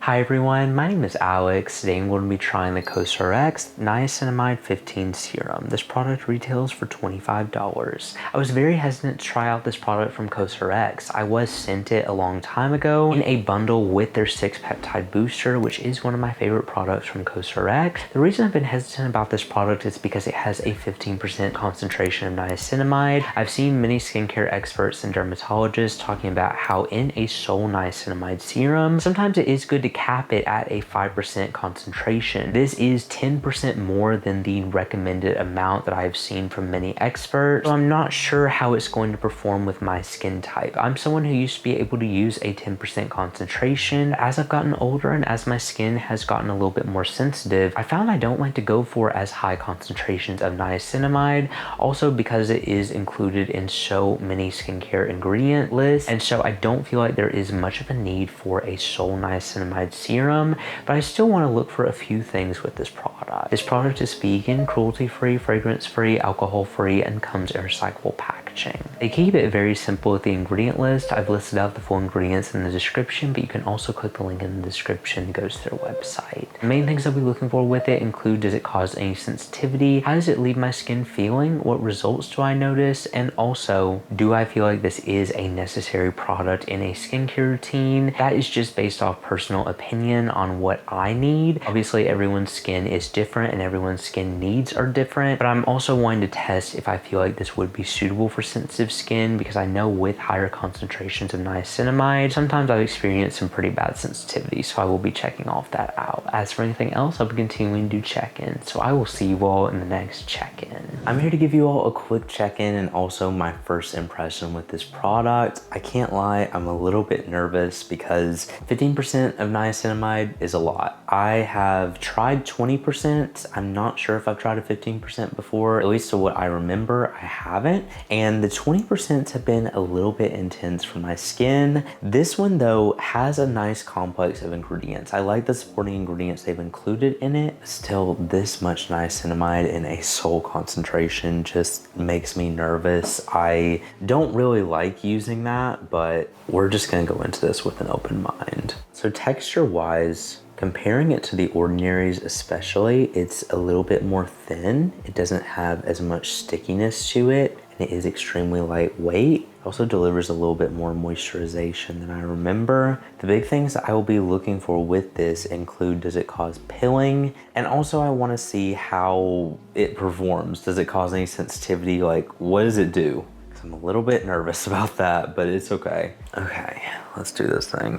Hi everyone, my name is Alex. Today I'm going to be trying the cosrx Niacinamide 15 serum. This product retails for $25. I was very hesitant to try out this product from cosrx. I was sent it a long time ago in a bundle with their 6-peptide booster, which is one of my favorite products from cosrx. The reason I've been hesitant about this product is because it has a 15% concentration of niacinamide. I've seen many skincare experts and dermatologists talking about how in a sole niacinamide serum, sometimes it is good to cap it at a 5% concentration. This is 10% more than the recommended amount that I've seen from many experts. So I'm not sure how it's going to perform with my skin type. I'm someone who used to be able to use a 10% concentration. As I've gotten older and as my skin has gotten a little bit more sensitive, I found I don't like to go for as high concentrations of niacinamide, also because it is included in so many skincare ingredient lists, and so I don't feel like there is much of a need for a sole niacinamide serum, but I still want to look for a few things with this product. This product is vegan, cruelty-free, fragrance-free, alcohol-free, and comes in recyclable packaging. They keep it very simple with the ingredient list. I've listed out the full ingredients in the description, but you can also click the link in the description that goes to their website. The main things I'll be looking for with it include: does it cause any sensitivity? How does it leave my skin feeling? What results do I notice? And also, do I feel like this is a necessary product in a skincare routine? That is just based off personal opinion on what I need. Obviously, everyone's skin is different and everyone's skin needs are different, but I'm also wanting to test if I feel like this would be suitable for sensitive skin, because I know with higher concentrations of niacinamide, sometimes I've experienced some pretty bad sensitivity, so I will be checking all of that out. As for anything else, I'll be continuing to do check-in, so I will see you all in the next check-in. I'm here to give you all a quick check-in and also my first impression with this product. I can't lie, I'm a little bit nervous because 15% of niacinamide is a lot. I have tried 20%. I'm not sure if I've tried a 15% before, at least to what I remember, I haven't. And the 20% have been a little bit intense for my skin. This one though has a nice complex of ingredients. I like the supporting ingredients they've included in it. Still, this much niacinamide in a sole concentration just makes me nervous. I don't really like using that, but we're just gonna go into this with an open mind. So texture wise, comparing it to the ordinaries especially, it's a little bit more thin. It doesn't have as much stickiness to it, and it is extremely lightweight. It also delivers a little bit more moisturization than I remember. The big things that I will be looking for with this include: does it cause pilling? And also I want to see how it performs. Does it cause any sensitivity? Like, what does it do? I'm a little bit nervous about that, but it's okay. Okay, let's do this thing.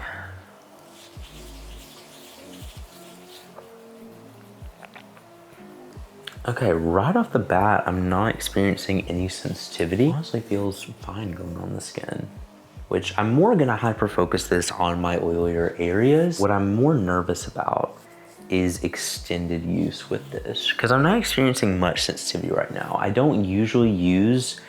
Okay, right off the bat, I'm not experiencing any sensitivity. It honestly feels fine going on the skin, which I'm more gonna hyper focus this on my oilier areas. What I'm more nervous about is extended use with this, because I'm not experiencing much sensitivity right now. I don't usually use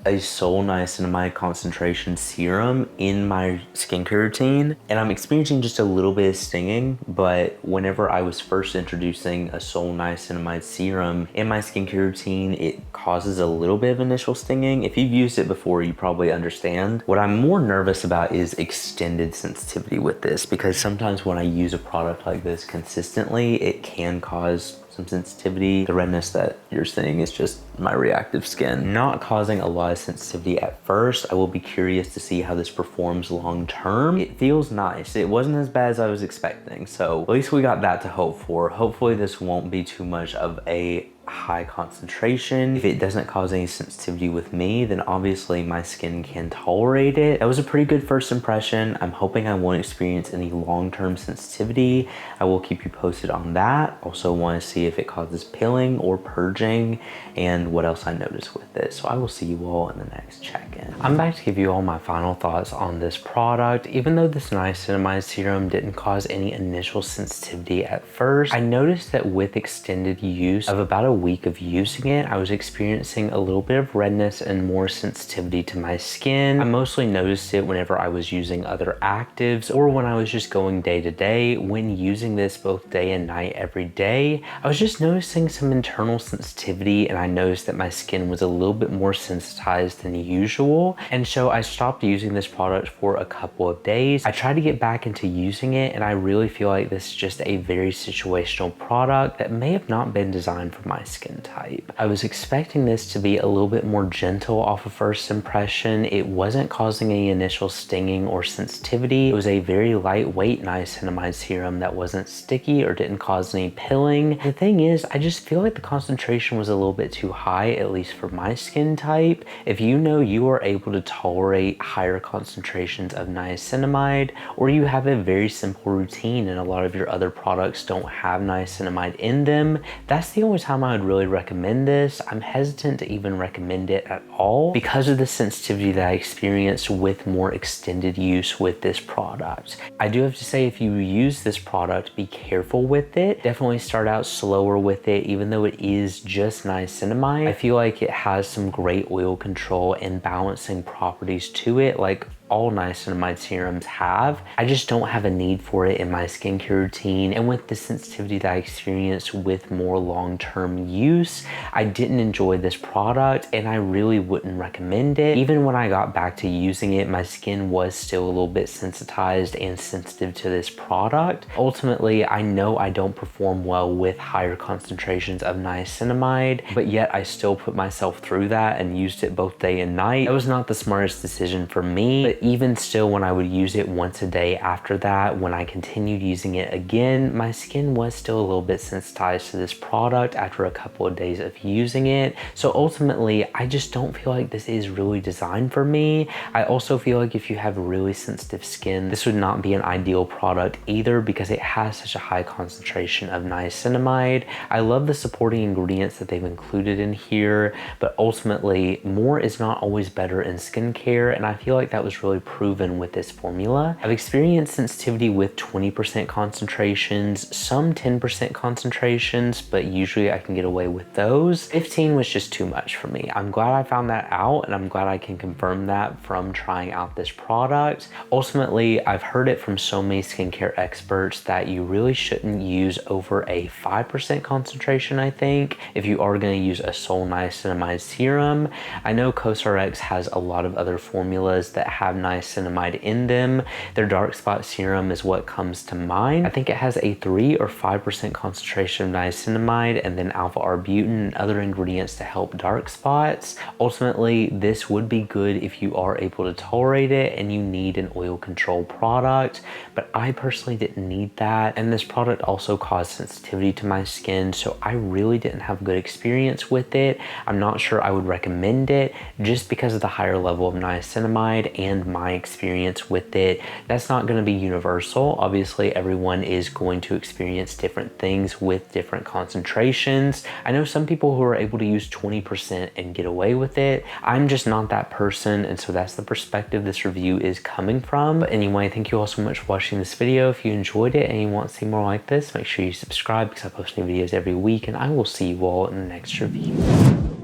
a sole niacinamide concentration serum in my skincare routine, and I'm experiencing just a little bit of stinging. But whenever I was first introducing a sole niacinamide serum in my skincare routine, it causes a little bit of initial stinging. If you've used it before, you probably understand. What I'm more nervous about is extended sensitivity with this, because sometimes when I use a product like this consistently, it can cause some sensitivity. The redness that you're seeing is just my reactive skin, not causing a lot of sensitivity at first. I will be curious to see how this performs long term. It feels nice. It wasn't as bad as I was expecting, so at least we got that to hope for. Hopefully this won't be too much of a high concentration. If it doesn't cause any sensitivity with me, then obviously my skin can tolerate it. That was a pretty good first impression. I'm hoping I won't experience any long-term sensitivity. I will keep you posted on that. Also want to see if it causes pilling or purging and what else I notice with it. So I will see you all in the next check-in. I'm back to give you all my final thoughts on this product. Even though this niacinamide serum didn't cause any initial sensitivity at first, I noticed that with extended use of about a week of using it, I was experiencing a little bit of redness and more sensitivity to my skin. I mostly noticed it whenever I was using other actives or when I was just going day to day. When using this both day and night every day, I was just noticing some internal sensitivity, and I noticed that my skin was a little bit more sensitized than usual. And so I stopped using this product for a couple of days. I tried to get back into using it, and I really feel like this is just a very situational product that may have not been designed for my skin type. I was expecting this to be a little bit more gentle off of first impression. It wasn't causing any initial stinging or sensitivity. It was a very lightweight niacinamide serum that wasn't sticky or didn't cause any pilling. The thing is, I just feel like the concentration was a little bit too high, at least for my skin type. If you know you are able to tolerate higher concentrations of niacinamide, or you have a very simple routine and a lot of your other products don't have niacinamide in them, that's the only time I would really recommend this. I'm hesitant to even recommend it at all because of the sensitivity that I experienced with more extended use with this product. I do have to say, if you use this product, be careful with it. Definitely start out slower with it, even though it is just niacinamide. I feel like it has some great oil control and balancing properties to it, like all niacinamide serums have. I just don't have a need for it in my skincare routine, and with the sensitivity that I experienced with more long-term use, I didn't enjoy this product and I really wouldn't recommend it. Even when I got back to using it, my skin was still a little bit sensitized and sensitive to this product. Ultimately, I know I don't perform well with higher concentrations of niacinamide, but yet I still put myself through that and used it both day and night. That was not the smartest decision for me, but even still, when I would use it once a day after that, when I continued using it again, my skin was still a little bit sensitized to this product after a couple of days of using it. So ultimately, I just don't feel like this is really designed for me. I also feel like if you have really sensitive skin, this would not be an ideal product either, because it has such a high concentration of niacinamide. I love the supporting ingredients that they've included in here, but ultimately, more is not always better in skincare, and I feel like that was really proven with this formula. I've experienced sensitivity with 20% concentrations, some 10% concentrations, but usually I can get away with those. 15 was just too much for me. I'm glad I found that out, and I'm glad I can confirm that from trying out this product. Ultimately, I've heard it from so many skincare experts that you really shouldn't use over a 5% concentration, I think, if you are going to use a sole niacinamide serum. I know cosrx has a lot of other formulas that have niacinamide in them. Their dark spot serum is what comes to mind. I think it has a 3 or 5% concentration of niacinamide and then alpha-arbutin and other ingredients to help dark spots. Ultimately, this would be good if you are able to tolerate it and you need an oil control product, but I personally didn't need that, and this product also caused sensitivity to my skin, so I really didn't have a good experience with it. I'm not sure I would recommend it just because of the higher level of niacinamide and my experience with it. That's not going to be universal. Obviously, everyone is going to experience different things with different concentrations. I know some people who are able to use 20% and get away with it. I'm just not that person, and so that's the perspective this review is coming from. But anyway, thank you all so much for watching this video. If you enjoyed it and you want to see more like this, make sure you subscribe because I post new videos every week, and I will see you all in the next review.